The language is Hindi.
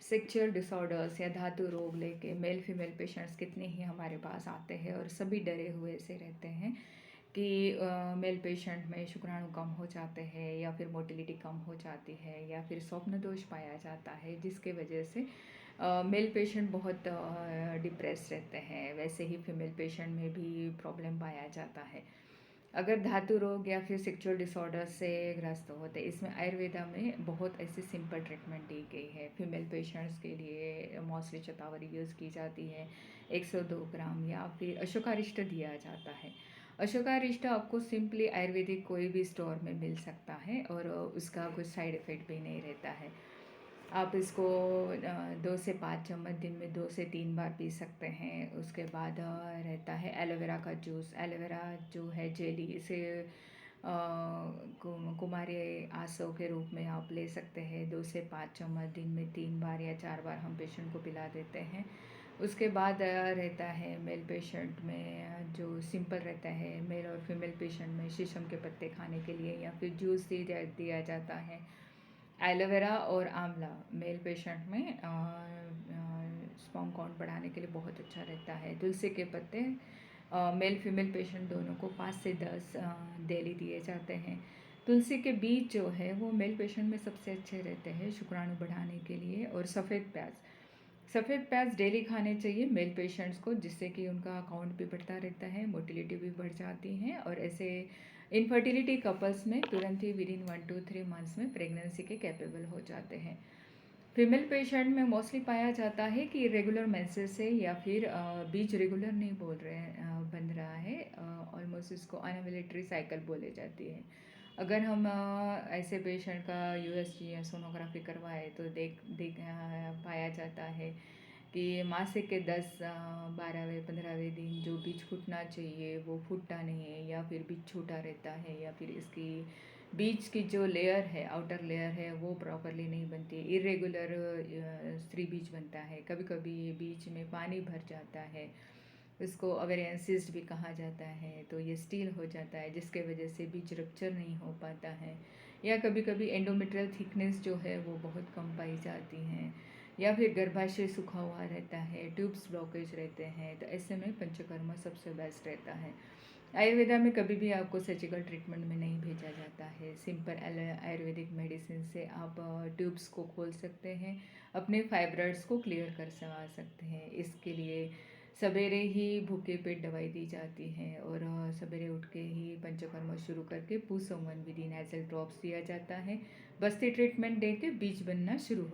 सेक्सुअल डिसऑर्डर्स या धातु रोग लेके मेल फीमेल पेशेंट्स कितने ही हमारे पास आते हैं और सभी डरे हुए से रहते हैं कि मेल पेशेंट में शुक्राणु कम हो जाते हैं या फिर मोटिलिटी कम हो जाती है या फिर स्वप्न दोष पाया जाता है, जिसके वजह से मेल पेशेंट बहुत डिप्रेस रहते हैं। वैसे ही फीमेल पेशेंट में भी प्रॉब्लम पाया जाता है अगर धातु रोग या फिर सेक्सुअल डिसऑर्डर से ग्रस्त होते। इसमें आयुर्वेदा में बहुत ऐसी सिंपल ट्रीटमेंट दी गई है। फीमेल पेशेंट्स के लिए मौसरी शतावरी यूज़ की जाती है, 102 ग्राम, या फिर अशोकारिष्ट दिया जाता है। अशोकारिष्ट आपको सिंपली आयुर्वेदिक कोई भी स्टोर में मिल सकता है और उसका कुछ साइड इफ़ेक्ट भी नहीं रहता है। आप इसको 2 से 5 चम्मच दिन में 2 से 3 बार पी सकते हैं। उसके बाद रहता है एलोवेरा का जूस। एलोवेरा जो है जेली, इसे कुमारी आसव के रूप में आप ले सकते हैं। 2 से 5 चम्मच दिन में 3 बार या 4 बार हम पेशेंट को पिला देते हैं। उसके बाद रहता है मेल पेशेंट में जो सिंपल रहता है। मेल और फीमेल पेशेंट में शीशम के पत्ते खाने के लिए या फिर जूस दिया जाता है। एलोवेरा और आंवला मेल पेशेंट में स्पर्म काउंट बढ़ाने के लिए बहुत अच्छा रहता है। तुलसी के पत्ते मेल फीमेल पेशेंट दोनों को 5 से 10 डेली दिए जाते हैं। तुलसी के बीज जो है वो मेल पेशेंट में सबसे अच्छे रहते हैं शुक्राणु बढ़ाने के लिए। और सफ़ेद प्याज डेली खाने चाहिए मेल पेशेंट्स को, जिससे कि उनका काउंट भी बढ़ता रहता है, मोटिलिटी भी बढ़ जाती है और ऐसे इनफर्टिलिटी कपल्स में तुरंत ही विद इन 1 to 3 मंथ्स में प्रेगनेंसी के कैपेबल हो जाते हैं। फीमेल पेशेंट में मोस्टली पाया जाता है कि इरेगुलर मेंसेस से या फिर बीच रेगुलर नहीं बोल रहे हैं, बन रहा है। ऑलमोस्ट इसको अनओव्यूलेटरी साइकिल बोले जाती है। अगर हम ऐसे पेशेंट का यूएसजी या सोनोग्राफी करवाए तो देख पाया जाता है कि मासिक के 10 12वें 15वें दिन जो बीज फूटना चाहिए वो फूटता नहीं है, या फिर बीज छोटा रहता है, या फिर इसकी बीज की जो लेयर है, आउटर लेयर है, वो प्रॉपरली नहीं बनती। इरेगुलर स्त्री बीज बनता है। कभी कभी ये बीज में पानी भर जाता है, इसको ओवेरियन सिस्ट भी कहा जाता है। तो ये स्टील हो जाता है, जिसके वजह से बीज रप्चर नहीं हो पाता है। या कभी कभी एंडोमेट्रियल थिकनेस जो है वो बहुत कम पाई जाती हैं, या फिर गर्भाशय सूखा हुआ रहता है, ट्यूब्स ब्लॉकेज रहते हैं। तो ऐसे में पंचकर्मा सबसे बेस्ट रहता है। आयुर्वेदा में कभी भी आपको सर्जिकल ट्रीटमेंट में नहीं भेजा जाता है। सिंपल आयुर्वेदिक मेडिसिन से आप ट्यूब्स को खोल सकते हैं, अपने फाइब्रॉइड्स को क्लियर कर सकते हैं। इसके लिए सवेरे ही भूखे पेट दवाई दी जाती है और सवेरे उठ के ही पंचकर्मा शुरू करके पूसंवन विधि नेजल ड्रॉप्स दिया जाता है। बस्ती ट्रीटमेंट दे के बीज बनना शुरू हो